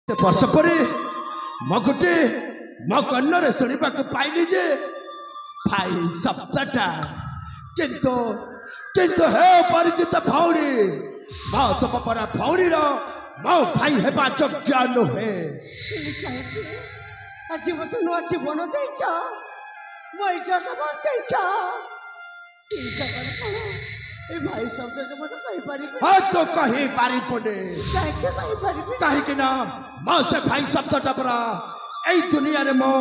वर्ष पर मगुटे मो कन्नरे शुणा पाइली जे भाई सप्ताहटा किंतु किंतु हे परिचित भौणी मो तुम परा भौणीर मो भाई हेबा योग्य नुहे आज मत नुआ जीवन देच मो इज्जत बचैछ भाई शब्द मत कही तो कही पारिपुने कहीं ना मो से भाई शब्दटा परा এই দুনিয়ারে মো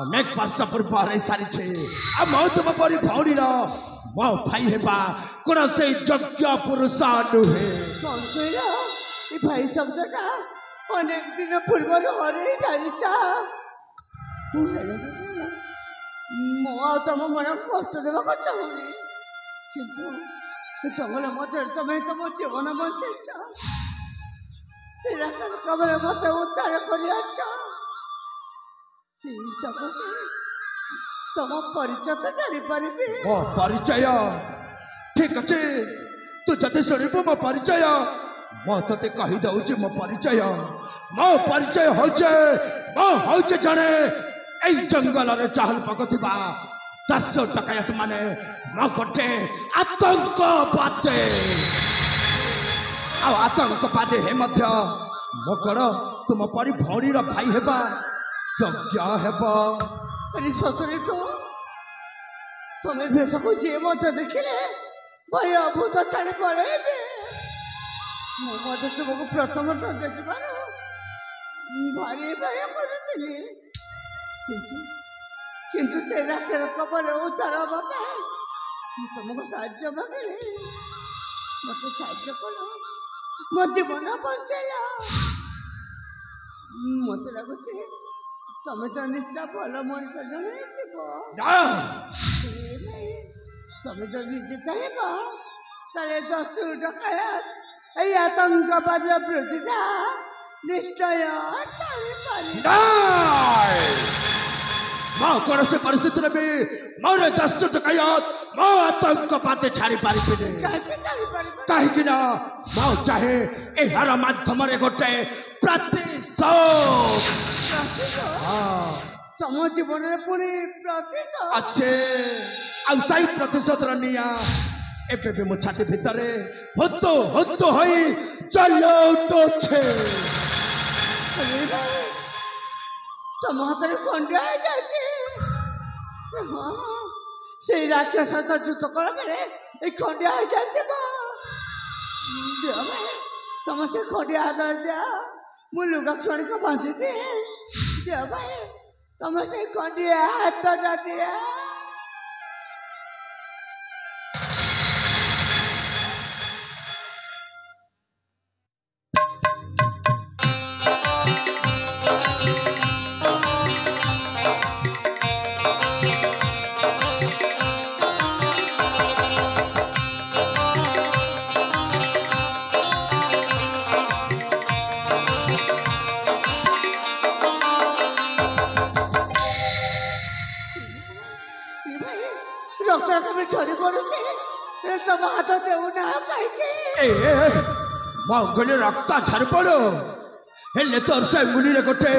অনেক বর্ষ পূর্ব হরাই সারিছে আর মো তুম পরি ভৌণীর মো ভাই হেবা কোন সেই যোগ্য পুরুষ নুহে এই ভাই শব্দটা অনেক দিন পূর্বর হরাই সারিছ মো তম মন কষ্ট দেওয়া চাহুনি কিন্তু জঙ্গল মধ্যে তুমি তম জীবন বঞ্চাইছ সেটা কবর মতো উদ্ধার করিয়াছ तुम परिचय तो जापर मो परिचय ठीक अच्छे तू जदि शुणु मो परिचय मो ते कही दौची मो परिचय हूँ जड़े यही जंगल में चहल पक 10 टकायत माने मो गोटे आतंकवादी आतंकवादी हे मध्य मो कण तुम परी भौणीर भाई हेबा योग्य हेबा अरे सतरे तो तुम्हें भेष को जे मत देखिले भय अभूत छाड़ी पड़ेबे मत तुमको प्रथम थर देखिबार भारी भय करुଥିଲି किंतु से राखेर कबल उद्धार बाबा तुमको साहाय्य मांगले मत साहाय्य कल मो जीवन बचेला मत लगुच तमें तो निश्चय भल मनीष जन तमें तो निजे चाहब ताले 10 टकायत आतंकवाद वृद्धिटा निश्चय कौन से परिस्थिति भी मोर 10 टकायत मो आतंकवाद छाड़ी पारि कहीं मो चाहे यार माध्यम गोटे प्रतिशोध तम जीवन पुणी प्रतिशोध अच्छे आई प्रतिशोध निया एबे भी मो छाती भितर हतो होई चलो छे तम हाथ में खंडिया जाए से राक्षस सहित युद्ध कला बेले ये खंडिया जाए तुम से खंडिया हाथ दिया मु लुगा क्षणिक बांधी दिए भाई तुम से खंडिया हाथटा दिया झड़ी पड़े सब हाथ देना कहीं मंगली रक्त झड़ पड़ो हेले तोर से अंगुली गोटे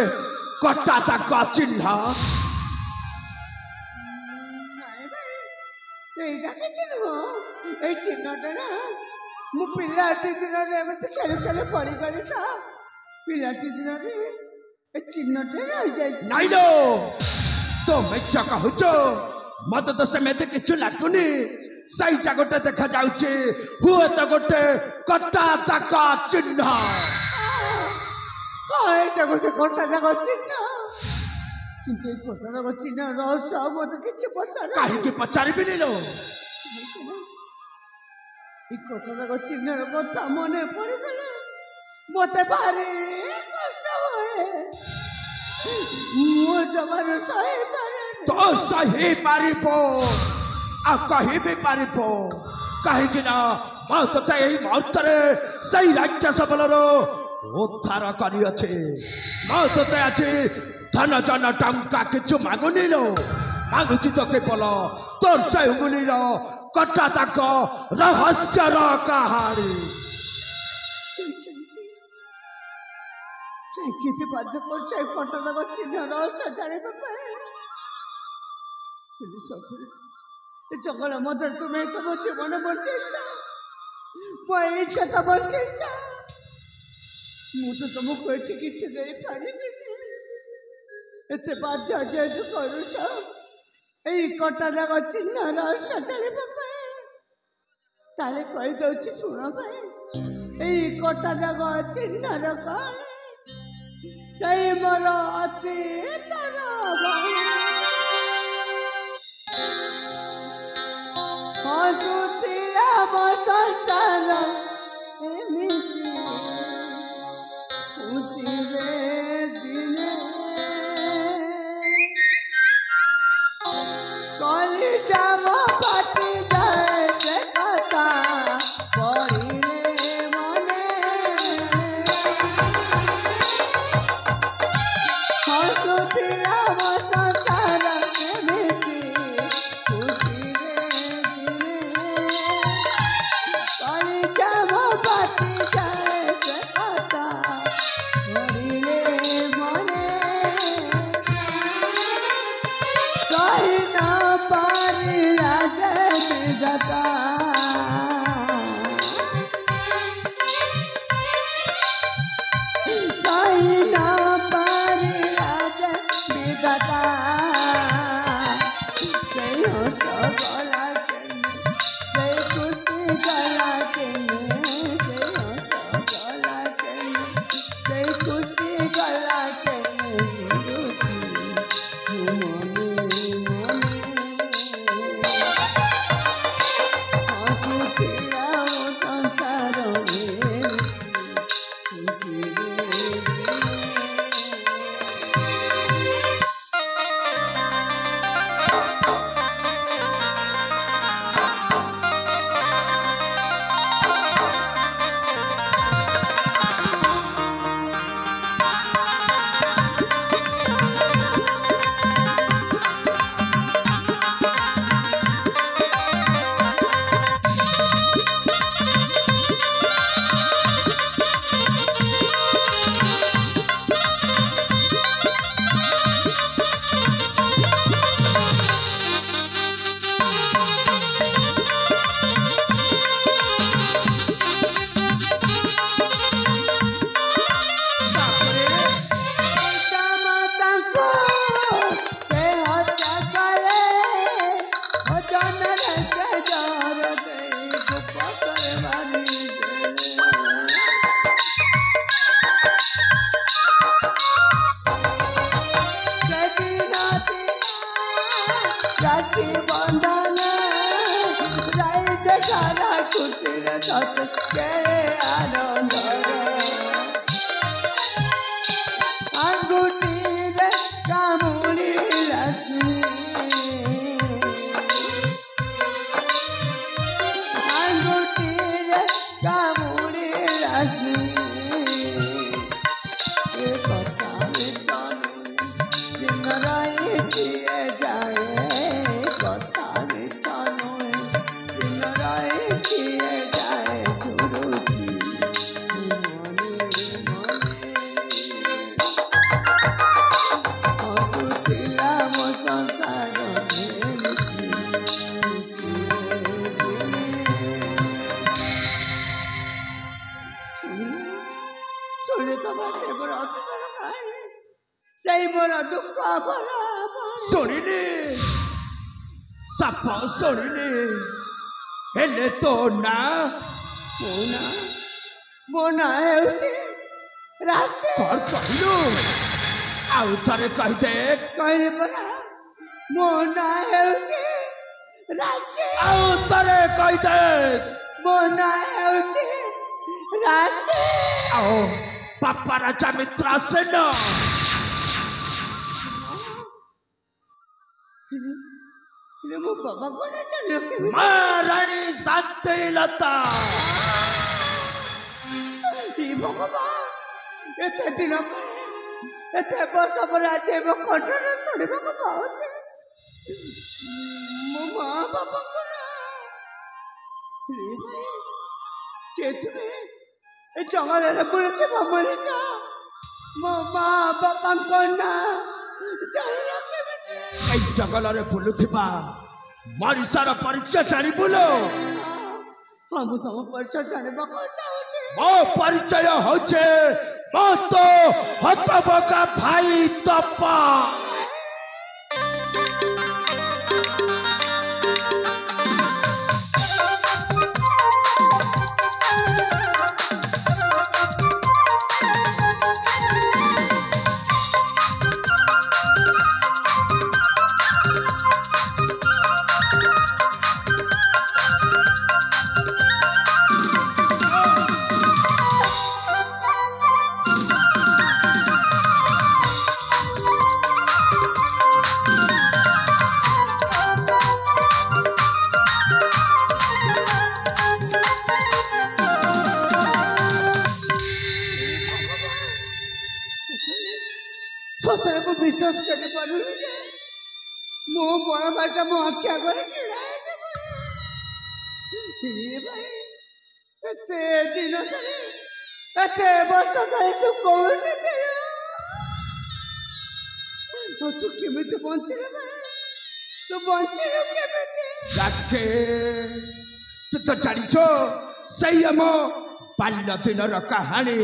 कटा तक चिन्ह चिन्हटा ना मु पिलाटी दिन खेल खेल पड़ी गली था पिलाटी दिन चिन्हटे रही जाए नाई लो तो मिछ कहूच मत तो सेमती किछु लागुनी सहीटा गोटे देखा जाउचे हुए तो गोटे कटा तक चिन्ह एटा गोटे कटा तक चिन्ह किंतु ए कटा तक चिन्ह रहस्य मत किछि पचार काहे के पचारबी लो ई कटा तक चिन्ह रो कथा मने पड़ी गले मते भारी कष्ट होए मो जबर सही पारे तो सही पारिपो आ कहीं भी पारिपो कहीं ना मो तो यही मुहूर्त सही राक्षस बलर उद्धार कर मो तो आज धन जन टंका किछु मांगुनी लो मांगुची तो केवल तोर से उंगुली कटा तक रहस्य कहानी କାହିଁକି ବାଧ୍ୟ କରୁଛ ଏ କଟକ ଚିହ୍ନ ରହସ୍ୟ ଜାଣିବା ପାଇଁ? ସତରେ ଏ ଜଙ୍ଗଲ ମଧ୍ୟରେ ତୁମେ ତମ ଜୀବନ ବଞ୍ଚେଇଛ, ମୋ ଇଚ୍ଛା ତ ବଞ୍ଚେଇଛ। ମୁଁ ତ ତୁମକୁ ଏଠି କିଛି ଦେଇପାରିବିନି। ଏତେ ବାଧ୍ୟ ଯେହେତୁ କରୁଛ ଏଇ କଟକ ଚିହ୍ନ ରହସ୍ୟ ଜାଣିବା ପାଇଁ, ତାହେଲେ କହିଦେଉଛି ଶୁଣ ଭାଇ। ଏଇ କଟକ ଚିହ୍ନର କଣ ସେଇ ମୋର ଅତୀତର ହସୁଥିଲା ମୋ ସଂସାର ଏମିତି ଖୁସିରେ ଦିନେ କଲିଜା ମୋ ପାଟି ଯାଏ ସେ କଥା ପଡ଼ିଲେ ମନେ ହସୁଥିଲା ମୋ ସଂସାର ଏମିତି ଖୁସିରେ କଲିଜା ମୋ ପାଟି ଯାଏ ସେ କଥା ପଡ଼ିଲେ ମନେ କହି ନ ପାରିଲା ଯେ ବିଧାତା କହି ନ ପାରିଲା ଯେ ବିଧାତା ସେଇ ହସ ଗଲା କେନେ ସେଇ ଖୁସି ଗଲା କେନେ ସେଇ ହସ ଗଲା କେନେ ସେଇ ଖୁସି ଗଲା କେନେ ହସୁଥିଲା ମୋ ସଂସାର রাখি বন্ধন রাইতে সারা খুশির সতকে আনন্দ আঙ্গুটিরে কামুড়ি রাখি আঙ্গুটিরে কামুড়ি রাখি এ কথা জানি দিন রাইতে যায় কথা জানো দিন রাইতে যায় ঝুরুচি মনে হসুছিলাম সংসার শুনে তোমার সে বড় অন্তর ভাই সেই বড় দুঃখ ভরা ଶୁଣିଲି ସାପ ଶୁଣିଲି ହେଲେ ତୋ ନା ମୋ ନାଁ ହେଉଛି ରାତି। କଣ କହିଲୁ? ଆଉ ଥରେ କହିଦେ। କହିଲି ପରା ମୋ ନାଁ ହେଉଛି ରାତି। ଆଉ ଥରେ କହିଦେ। ମୋ ନାଁ ହେଉଛି ରାତି। ଆଉ ବାପା ରାଜା ମିତ୍ର ସେନ ମୋ ବାବା କଣ ଜାଣିଲ କେମିତି? ମା ରାଣୀ ଶାନ୍ତିଲତା। ଭଗବାନ ଏତେ ଦିନ ପରେ ଏତେ ବର୍ଷ ପରେ ଆଜି ମୋ କଣ୍ଠରେ ଶୁଣିବାକୁ ପାଉଛି ମୋ ମା ବାପାଙ୍କ ନାଁ ଯେଥିପାଇଁ ଏ ଜଙ୍ଗଲରେ ବୁଲୁଥିବା ମଣିଷ ମୋ ମା ବାପାଙ୍କ ନାଁ ଜାଣିଲ କେମିତି? ଏଇ ଜଙ୍ଗଲରେ ବୁଲୁଥିବା ମଣିଷର ପରିଚୟ ଜାଣିବୁଲ। ହଁ ମୁଁ ତମ ପରିଚୟ ଜାଣିବାକୁ ଚାହୁଁଛି। ମୋ ପରିଚୟ ହଉଛି ମୋ ତ ହତବକା ଭାଇ ତପା। ସତରେ ମୁଁ ବିଶ୍ୱାସ କରିପାରୁନି ଯେ ମୋ ବଡ଼ ଭାଇଟା ମୋ ଆଖି ଆଗରେ ଛିଡ଼ା ହେଇଛି। ଭାଇ ଏତେ ଦିନ ଧରି ଏତେ ବର୍ଷ ଧରି ତୁ କୋଉଠି ଥିଲୁ? ତୁ କେମିତି ବଞ୍ଚିଲୁ ଭାଇ? ତୁ ବଞ୍ଚିଲୁ କେମିତି? ରାକ୍ଷେ ତୁ ତ ଜାଣିଛ ସେଇ ଆମ ବାଲ୍ୟ ଦିନର କାହାଣୀ।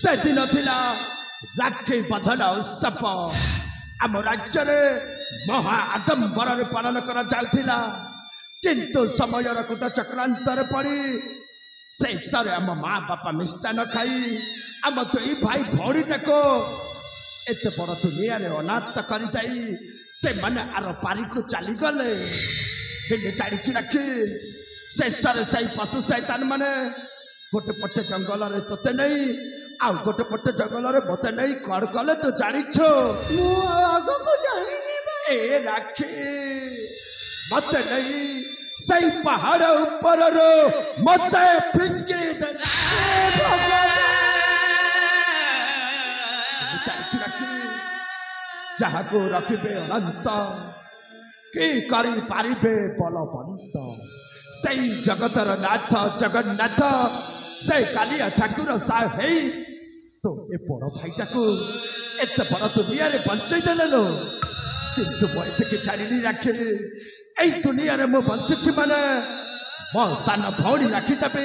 ସେଦିନ ଥିଲା ରାକ୍ଷୀ ବନ୍ଧନ ଉତ୍ସବ। ଆମ ରାଜ୍ୟରେ ମହା ଆଡମ୍ବରରେ ପାଳନ କରାଯାଉଥିଲା, କିନ୍ତୁ ସମୟର କୂଟ ଚକ୍ରାନ୍ତରେ ପଡ଼ି ଶେଷରେ ଆମ ମା ବାପା ମିଷ୍ଟାନ ଖାଇ ଆମ ଦୁଇ ଭାଇ ଭଉଣୀଟାକୁ ଏତେ ବଡ଼ ଦୁନିଆରେ ଅନାଥ କରିଦେଇ ସେମାନେ ଆର ପାରିକୁ ଚାଲିଗଲେ। ହେଲେ ଜାଣିଛୁ ରାକ୍ଷୀ, ଶେଷରେ ସେଇ ପଶୁ ଶୈତାନ ମାନେ ଗୋଟେ ପଟେ ଜଙ୍ଗଲରେ ତୋତେ ନେଇ ଆଉ ଗୋଟେ ପଟେ ଜଙ୍ଗଲରେ ମତେ ନେଇ କଣ କଲେ ତୁ ଜାଣିଛୁ? ମୁଁ ଆଗକୁ ଜାଣିନି। ଏ ରାକ୍ଷୀ ମତେ ନେଇ ସେଇ ପାହାଡ଼ ଉପରରୁ ମତେ ଫିଙ୍ଗି ଦେଲେ। ଜାଣିଛୁ ରାକ୍ଷୀ, ଯାହାକୁ ରଖିବେ ଅନନ୍ତ କି କରିପାରିବେ ବଳବନ୍ତ, ସେଇ ଜଗତର ନାଥ ଜଗନ୍ନାଥ ସେ କାଳିଆ ଠାକୁର ହେଇ তো এ বড় ভাইটাকে এত বড় দুনিয়ারে বঞ্চাই দেলেন। কিন্তু মই থেকে জানিনি রাখি এই দুনিয়ারে মু বঞ্চিছি মানে মো সান ভৌণী রাখিটা বি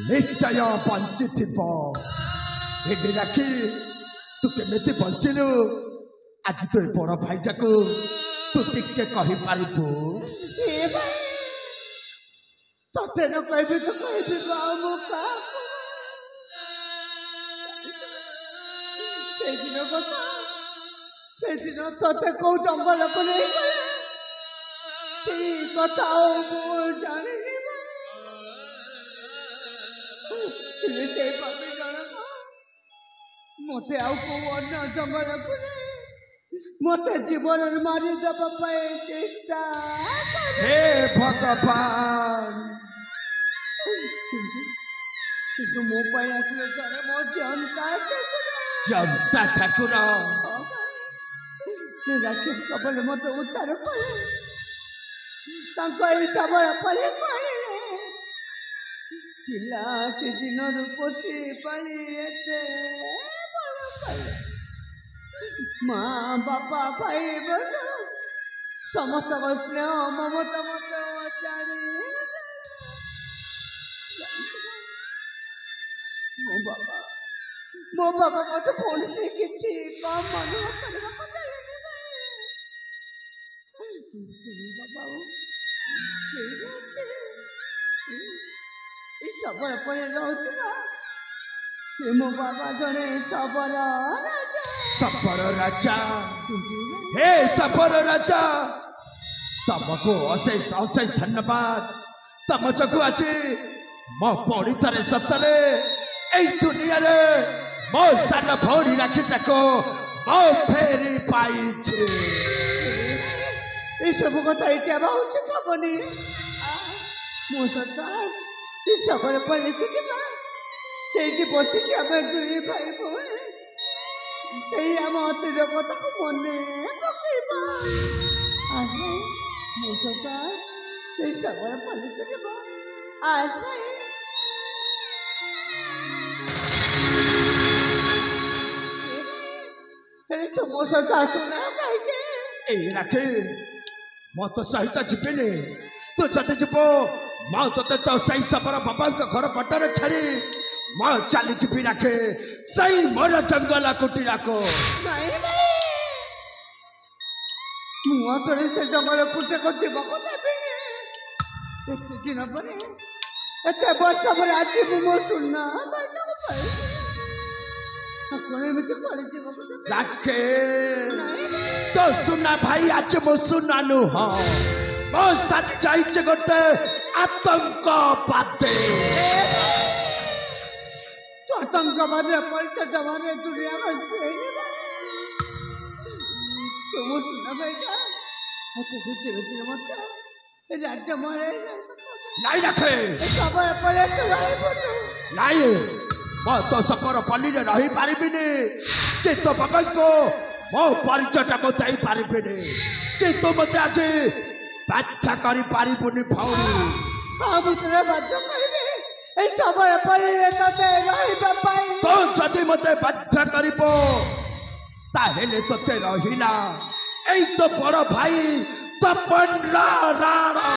নিশ্চয় বঞ্চিথিব। এটি রাখি তু কেমিতি বঞ্চিলু? আজ তো এ বড় ভাইটাকে তু টিকে কহিপারিবু? তোতে ন কইবি তো কইবি মু কাকু। সেইদিন কথা, সেইদিন তোতে কোউ জঙ্গলକୁ ନେଇଗଲେ ସେଇ କଥା ଆଉ ମୁଁ ଜାଣିନି। ହେଲେ ସେଇ ପାପି ଜଣକ ମତେ ଆଉ କୋଉ ଅନ୍ୟ ଜଙ୍ଗଲକୁ ନେଇ ମତେ ଜୀବନରେ ମାରିଦେବା ପାଇଁ ଚେଷ୍ଟା হে ভগবান। କିନ୍ତୁ ମୋ ପାଇଁ ଆସିଲେ ଜଣେ ମୋ ଜନ୍ତା ଠାକୁର। ସେ ରାକ୍ଷୀ କବଲ ମତେ ଉଦ୍ଧାର କଲେ। ତାଙ୍କ ଏହି ଶବର ପଲ୍ଲୀ କରିଲେ। ପିଲାଟି ଦିନରୁ ପୋଷି ପାଳି ଏତେ ବଡ଼ କଲେ। ମା ବାପା ଭାଇ ବନ୍ଧୁ ସମସ୍ତଙ୍କ ସ୍ନେହ ମମତା ମତେ ଛାଡ଼ି ମୋ ବାବା ମତେ କୌଣସି କିଛି କମ୍ ଅନୁଭବ କରିବାକୁ ଦେଲେନି। ବାବା ଏ ଶବର ପରେ ରହୁଥିବା ସେ ମୋ ବାବା ଜଣେ ଶବର ରାଜା। ଶବର ରାଜା, হে ଶବର ରାଜା, ତମକୁ ଅଶେଷ ଅଶେଷ ଧନ୍ୟବାଦ। ତମ ଯୋଗୁଁ ଆଜି ମୋ ପଡ଼ି ଥରେ ସତରେ এই দুনিয়ারে ମୋ ସାନ ଭଉଣୀ ରାକ୍ଷୀଟାକୁ ମୋ ଫେରି ପାଇଛି। ଏସବୁ କଥା ଏଠି ହେବା ଉଚିତ ହବନି। ମୁଁ ସତ ସେ ଶବର ପଲ୍ଲୀକୁ ଯିବା, ସେଇଠି ବସିକି ଆମେ ଦୁଇ ଭାଇ ଭଉଣୀ ସେଇ ଆମ ଅତୀତ କଥାକୁ ମନେ ପକେଇବା। ମୁଁ ସତ ସେଇ ଶବର ପଲ୍ଲୀକୁ ଯିବା। ଆସ ଭାଇ। ହେଲେ ତୁ ମୋ ସହିତ ଆସୁନା କାହିଁକି? ଏଇ ରାଖି ମୁଁ ତ ସହିତ ଯିବିନି। ତୁ ଯଦି ଯିବ ମୁଁ ତତେ ତ ସେଇ ସଫର ବାବାଙ୍କ ଘର ପଟରେ ଛାଡ଼ି ମୁଁ ଚାଲିଯିବି ରାଖେ ସେଇ ମୋର ଜଙ୍ଗଲ କୁଟୀରକୁ। ନାଇଁ ନାଇଁ, ମୁଁ ତୋର ସେ ଜଙ୍ଗଲ କୁଟୀରକୁ ଯିବାକୁ ଦେବିନି। ଏତେ ଦିନ ପରେ, ଏତେ ବର୍ଷ ପରେ ଆଜି ମୁଁ ମୋ ସୁନା ଭାଇଟାକୁ ପାଇଲି। ଆପଣ ଏମିତି ପଳେଇ ଯିବାକୁ ଦେବେ? ରାଖେ ନାଇଁ ନାଇଁ, तो सुना भाई आज मो सुना नुह मो साथ जाइचे गोटे आतंकवादी। तू आतंकवादी परिचय जमाने दुनिया में फैले तो वो सुना बेटा तो दूसरे दिन मत राज्य मारे नहीं रखे खबर पड़े तो नहीं बोलो नहीं मो तो सफर पल्ली रे रही पारिबिनी ते तो बाबा को मो परिचयटा मो देई पारिबिनी ते तो मते आज बाध्य करी पारिबुनी भौरी। हम तेरे बाध्य करिबे ए खबर पड़े तो ते रही बापाई तो जदि मते बाध्य करिबो ताहेले तो ते रहिला एई तो बड़ भाई तपन राणा।